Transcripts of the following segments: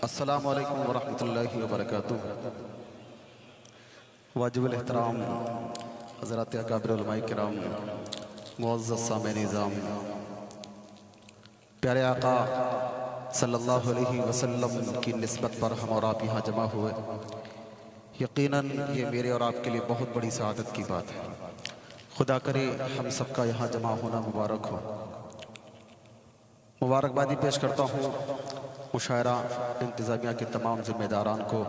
السلام علیکم ورحمۃ اللہ وبرکاتہ۔ واجب الاحترام حضرات اکابر علماء کرام، معزز سامعین نظام، پیارے آقا صلی اللہ علیہ وسلم کی نسبت پر ہم اور آپ یہاں جمع ہوئے، یقیناً یہ میرے اور آپ کے لیے بہت بڑی سعادت کی بات ہے۔ خدا کرے ہم سب کا یہاں جمع ہونا مبارک ہو۔ مبارکبادی پیش کرتا ہوں مشاعرہ انتظامیہ کے تمام ذمہ داران کو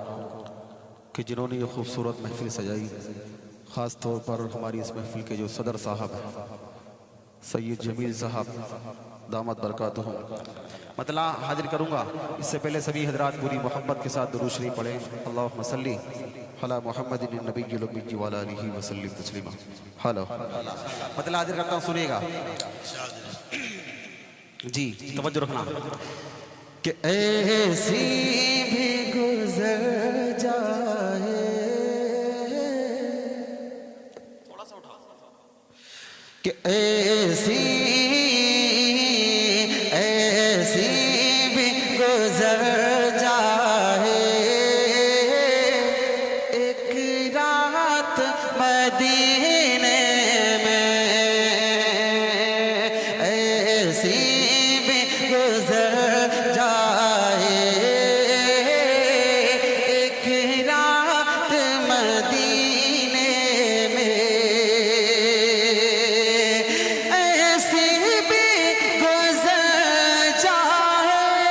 کہ جنہوں نے یہ خوبصورت محفل سجائی، خاص طور پر ہماری اس محفل کے جو صدر صاحب ہیں سید جمیل صاحب دامت برکاتہم، مطلع حاضر کروں گا۔ اس سے پہلے سبھی حضرات پوری محبت کے ساتھ درود شریف پڑھیں۔ اللہم صلی علی محمد النبی الامی وعلی آلہ وسلم تسلیما۔ ہلو مطلع حاضر کرتا ہوں، سنیے گا جی، توجہ رکھنا کہ ایسی بھی گزر جائے، تھوڑا سا اٹھا، کہ ایسی بھی گزر جائے ایک رات مدینے میں، ایسی بھی گزر جائے ایک رات مدینے میں، ایسی بھی گزر جائے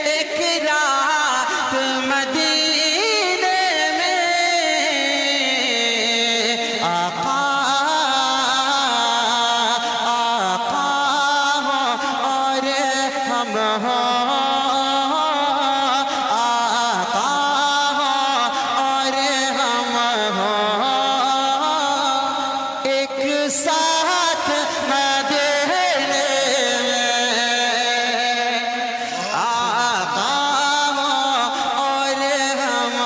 ایک رات مدینے میں، آقا ساتھ مدینے میں، آقا اور ہم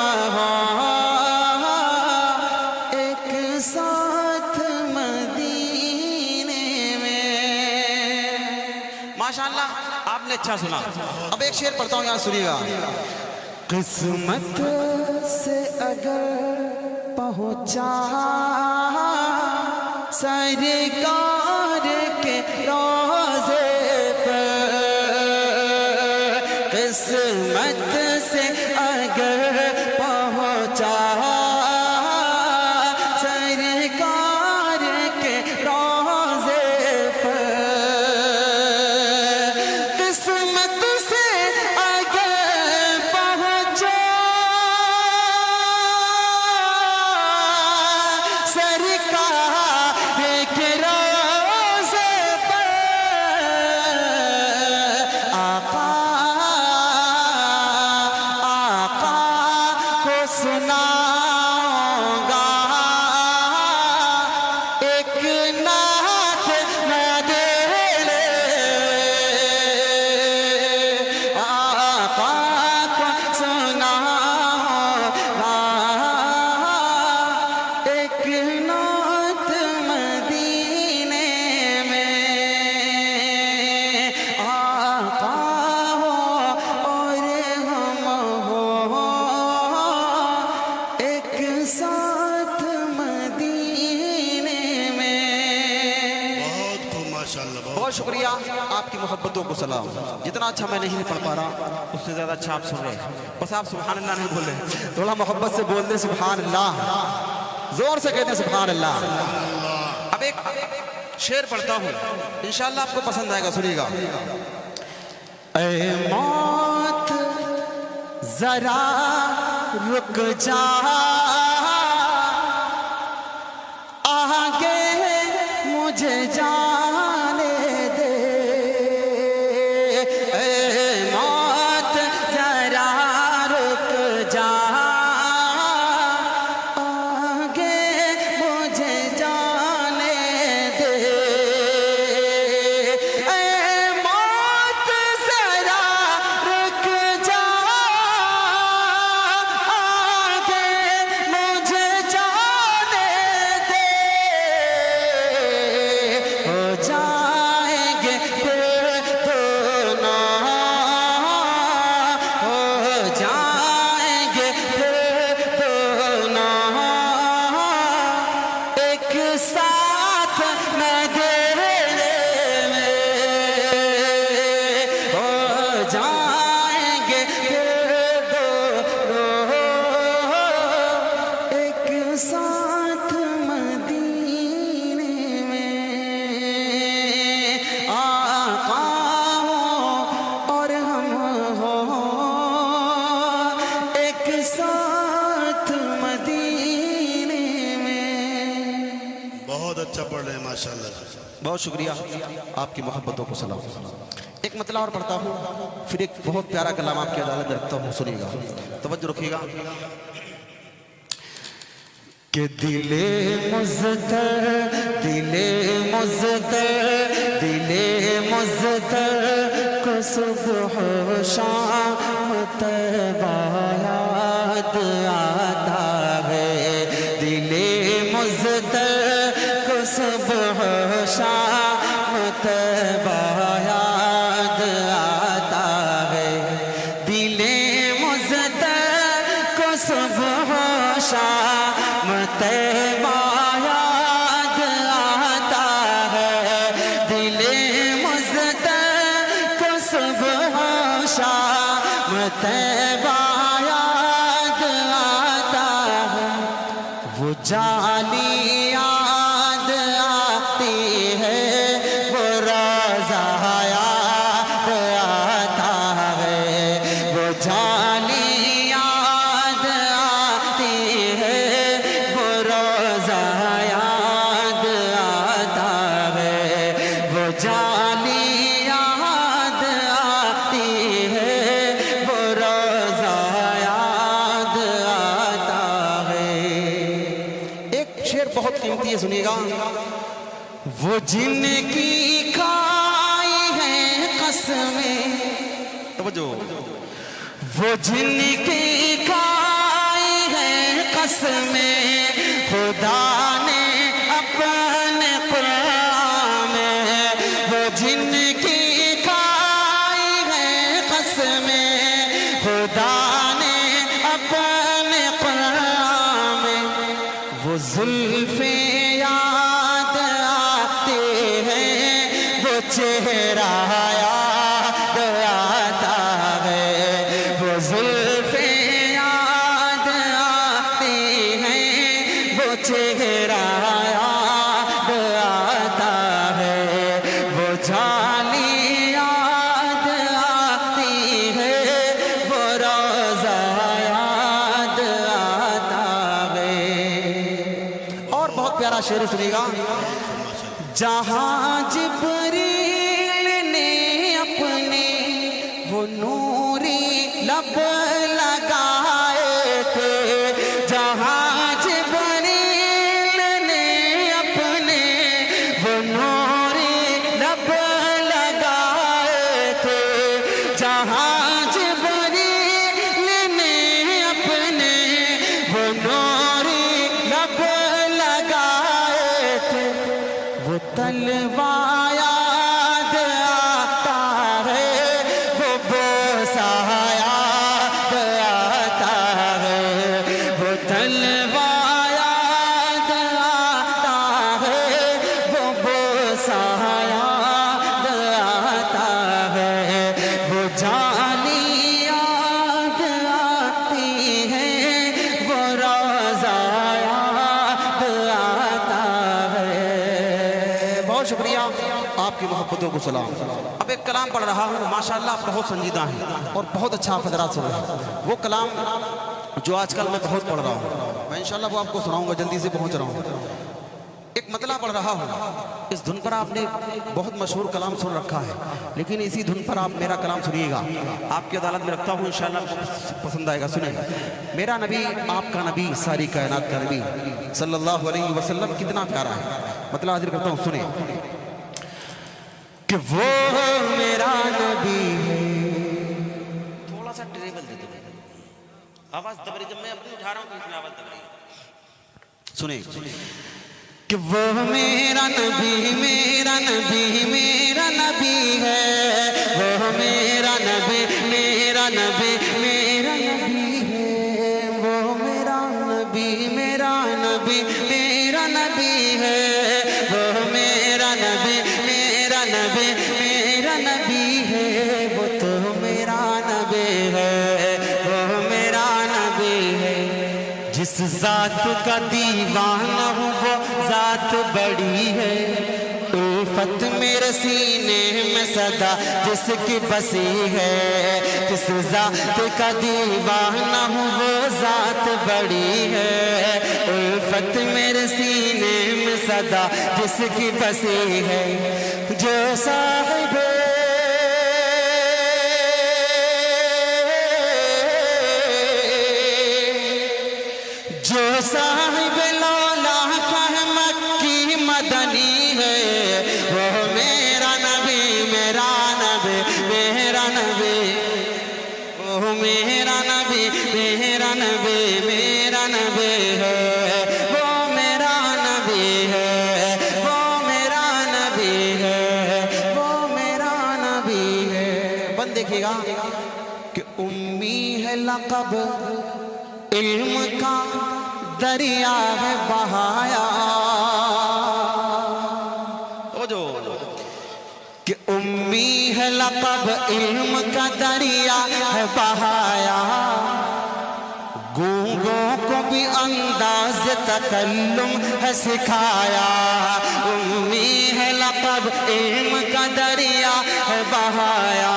ایک ساتھ مدینے میں۔ ماشاءاللہ آپ نے اچھا سنا۔ اب ایک شعر پڑھتا ہوں، یہاں سنیے گا۔ قسمت سے اگر پہنچا سرکار کے روضے پر، قسمت سے اگر پہنچا سرکار کے روضے پر، قسمت سے اگر پہنچا سرکار کے روضے پر، آقا کو سناؤں گا ایک نعت مدینے، آقا کو سناؤں گا ایک نعت مدینے میں، آقا ہو اور ہم ہو ایک ساتھ مدینے میں۔ بہت خوب، ماشاءاللہ، بہت شکریہ، آپ کی محبتوں کو سلام۔ جتنا اچھا میں نہیں پڑھ پا رہا اس سے زیادہ اچھا آپ سن رہے ہیں، بس آپ سبحان اللہ نہیں بول رہے، تھوڑا محبت سے بول دیں سبحان اللہ، زور سے کہتے ہیں سبحان اللہ۔ اب ایک شعر پڑھتا ہوں، انشاءاللہ آپ کو پسند آئے گا، سنیے گا۔ اے موت ذرا رک جا، آگے مجھے جانے دے، اے موت ذرا رک جا، آگے مجھے جانے دے، اے موت ذرا رک جا، آگے بہت شکریہ، آپ کی محبتوں کو سلام۔ ایک مطلع اور پڑھتا ہوں، پھر ایک بہت پیارا کلام آپ کی عدالت میں رکھتا ہوں، سنیے گا، توجہ رکھیے گا۔ کہ دل مزدر کو صبح و شام طیبہ یاد آتا ہے، دل مزدر کو صبح و شام طیبہ یاد آتا ہے، دل مزدر کو صبح و شام طیبہ یاد آتا ہے، دل مزدر کو صبح و شام طیبہ یاد آتا ہے، وہ جالی یاد آتی ہے، وہ روزہ یاد آتا ہے، وہ جالی یاد آتی ہے، وہ روزہ یاد آتا ہے، وہ جالی یاد آتی ہے، وہ روزہ یاد آتا ہے۔ ایک شعر بہت قیمتی ہے، سنیے گا۔ وہ جن کی کھائی ہیں قسمیں، توجہ، وہ جن کی کھائی ہیں قسمیں، خدا نے اپنے قرآن میں، وہ جن کی کھائی ہیں قسمیں، خدا نے اپنے قرآن میں، وہ زلفیں یاد آتے ہیں، وہ چہرہ یاد آتا ہے، وہ زلفیں یاد آتی ہیں، وہ چہرہ یاد آتا ہے، وہ جالی یاد آتی ہے، وہ روزہ یاد آتا ہے۔ اور بہت پیارا شعر سنیے گا۔ جہاں جبریل نے اپنے وہ نوری لب لگائے تھے، جہاں جبریل نے اپنے وہ نوری لب لگائے تھے، جہاں جبریل نے اپنے وہ نوری لب لگائے تھے، وہ تلوار یاد آتا ہے، وہ بوسہ یاد آتا ہے، وہ تلوار یاد آتا ہے، وہ بوسہ یاد آتا ہے، وہ جالی یاد آتی ہے، وہ روزہ یاد آتا ہے۔ بہت شکریہ، آپ کی محبتوں کو سلام۔ اب ایک کلام پڑھ رہا ہوں، ماشاءاللہ آپ بہت سنجیدہ ہیں اور بہت اچھا آپ حضرات سن رہے ہیں۔ وہ کلام جو آج کل میں بہت پڑھ رہا ہوں، میں انشاءاللہ وہ آپ کو سناؤں گا، جلدی سے پہنچ رہا ہوں۔ ایک مطلع پڑھ رہا ہوں، اس دھن پر آپ نے بہت مشہور کلام سن رکھا ہے، لیکن اسی دھن پر آپ میرا کلام سنیے گا، آپ کی عدالت میں رکھتا ہوں، انشاءاللہ پسند آئے گا۔ سنیں، میرا نبی، آپ کا نبی، ساری کائنات کا نبی صلی اللہ علیہ وسلم کتنا پیارا ہے۔ مطلع حاضر کرتا ہوں، سنیں۔ کہ وہ میرا نبی ہے، تھوڑا سا ٹریبل دے دو، آواز دبری، جب میں اپنی اٹھا رہا ہوں تو اس میں آواز دبری۔ سنیں، کہ وہ میرا نبی، میرا نبی، میرا نبی ہے، وہ میرا نبی، میرا نبی، میرا نبی ہے، وہ میرا نبی، میرا نبی، میرا نبی ہے، وہ میرا نبی، میرا نبی، میرا نبی ہے، وہ تو میرا نبی ہے، وہ میرا نبی ہے، جس ذات کا دیوانہ ہوں وہ ذات بڑی ہے، الفت میرے سینے میں صدا جس کی بسی ہے، جس ذات کا دیوانہ ہوں وہ ذات بڑی ہے، الفت میرے سینے میں صدا جس کی بسی ہے، جو صاحب صاحب لولا کہ مکی مدنی ہے، وہ میرا نبی میرا نبی میرا نبی، وہ میرا نبی میرا نبی میرا نبی ہے، وہ میرا نبی ہے، وہ میرا نبی ہے، وہ میرا نبی ہے۔ بند دیکھیے گا کہ امی ہے لقب علم کا دریا ہے بہایا، کہ امی ہے لقب علم کا دریا ہے بہایا، گونگوں کو بھی انداز تکلم ہے سکھایا، امی ہے لقب علم کا دریا ہے بہایا،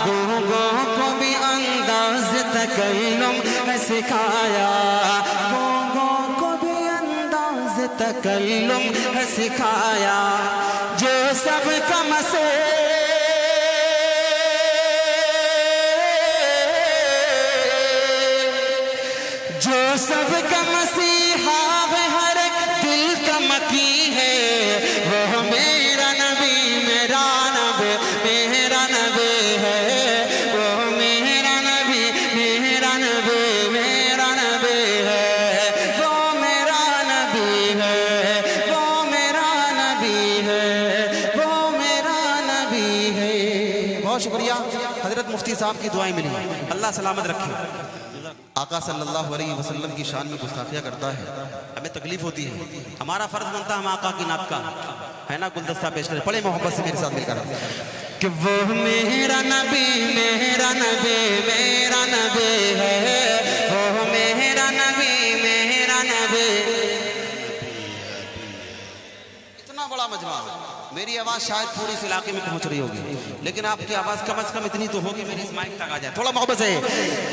گونگوں کو بھی انداز تکلم ہے سکھایا، تکلم ہے سکھایا، جو سب کا جو سب کا مسیحا ہے، ہر ایک دل کا مکی ہے، وہ میرا نبی میرا نبی میرا نبی ہے، وہ میرا نبی میرا نبی میرا نبی ہے، وہ میرا نبی ہے، وہ میرا نبی ہے، وہ میرا نبی ہے۔ بہت شکریہ حضرت مفتی صاحب کی دعائیں ملی، اللہ سلامت رکھے۔ آقا صلی اللہ علیہ وسلم کی شان میں گستاخیاں کرتا ہے، ہمیں تکلیف ہوتی ہے، ہمارا فرض بنتا ہے ہم آقا کی نعت کا ہے نا گلدستہ پیش کریں۔ پڑھیں محبت سے میرے ساتھ مل کر کہ وہ میرا نبی میرا نبی میرا نبی ہے، وہ میرا نبی میرا نبی۔ اتنا بڑا مجمع، میری آواز شاید پوری اس علاقے میں پہنچ رہی ہوگی، لیکن آپ کی آواز کم از کم اتنی تو ہوگی میری اس مائک تک آ جائے، تھوڑا محبت سے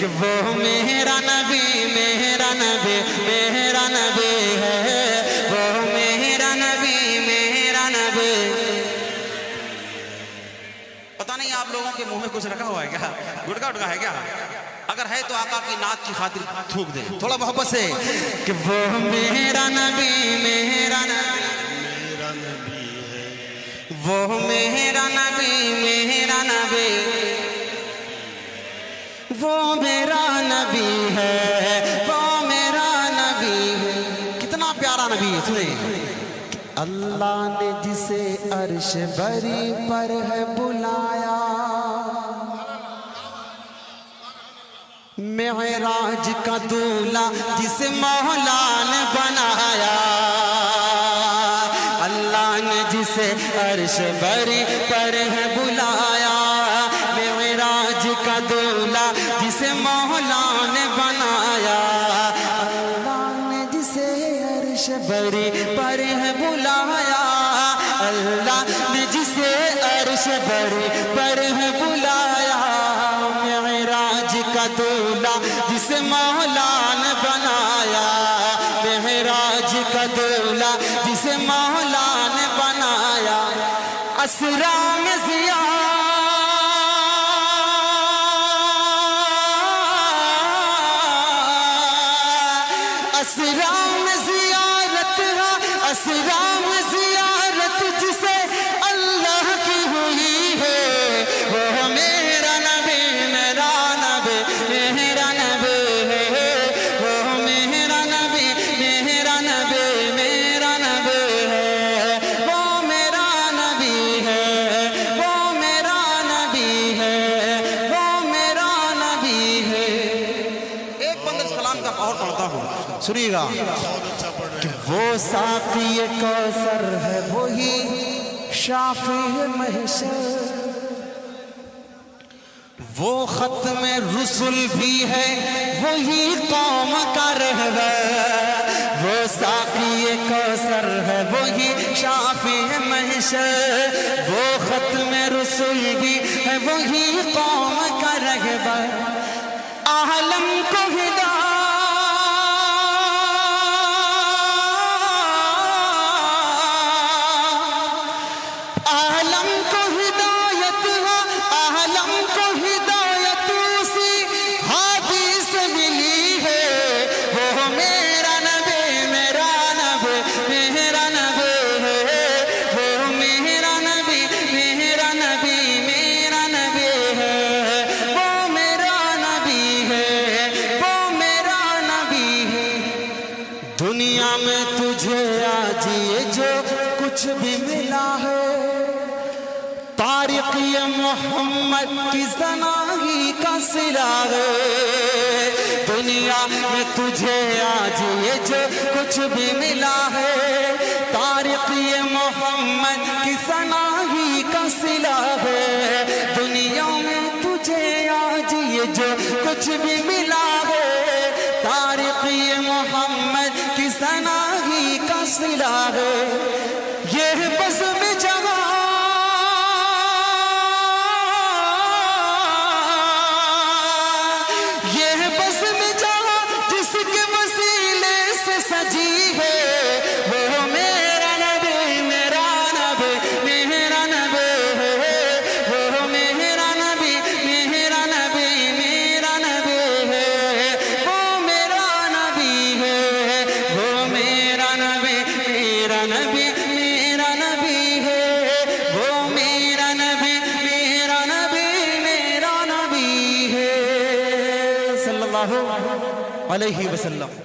کہ وہ میرا نبی میرا نبی میرا نبی ہے، وہ میرا نبی میرا نبی۔ پتہ نہیں آپ لوگوں کے منہ میں کچھ رکھا ہوا ہے کیا، گٹکا اٹکا ہے کیا؟ اگر ہے تو آقا کی نعت کی خاطر تھوک دیں تھوڑا محبت سے کہ وہ میرا نبی میرا نبی، وہ میرا نبی میرا نبی، وہ میرا نبی ہے، وہ میرا نبی ہے۔ کتنا پیارا نبی ہے، سنیں اللہ نے جسے عرش بری پر ہے بلایا، معراج کا دولہ جسے مولا نے بنایا، اللہ نے جسے عرش بری پر ہے بلایا، معراج کا دولہ جسے مولا نے بنایا، اللہ نے جسے عرش بری پر ہے بلایا، اللہ نے جسے عرش بری پر ہے بلایا، معراج کا دولہ جسے مولا نے بنایا، معراج کا دولہ جسے مولا نے بنایا، اسرا میں اسرا میں زیارت ہے، اسرا میں زیارت جسے اللہ کی ہوئی ہے، وہ میرا نبی میرا نبی میرا نبی ہے، وہ میرا نبی میرا نبی میرا نبی ہے، وہ میرا نبی ہے، وہ میرا نبی ہے، وہ میرا نبی ہے۔ ایک بند اس کلام کا اور پڑھتا ہوں، سنیے گا کہ وہ ساقی کوثر ہے وہی شافی محشر، وہ ختم رسل بھی ہے وہی قوم کا رہبر، وہ ساقی کوثر ہے وہی شافی محشر، وہ ختم رسل رسول بھی ہے وہی قوم کا رہبر عالم کو دنیا میں تجھے آج یہ جو کچھ بھی ملا ہے طارق یہ محمد کی زناہی کا صلہ ہے دنیا میں تجھے آج یہ جو کچھ بھی ملا ہے طارق یہ محمد کی زناہی کا صلہ ہے دنیا میں تجھے آج یہ جو کچھ بھی ملا ہے طارق یہ محمد کی زناہی کا صلہ ہے یہ بزم جہاں یہ بزم جہاں جس کے وسیلے سے سجی ہے وہ میرا نبی میرا نبی میرا نبی ہے وہ میرا نبی میرا نبی میرا نبی ہے وہ میرا نبی ہے وہ میرا نبی میرا نبی میرا نبی ہے وہ میرا نبی میرا نبی میرا نبی ہے صلی اللہ علیہ وسلم.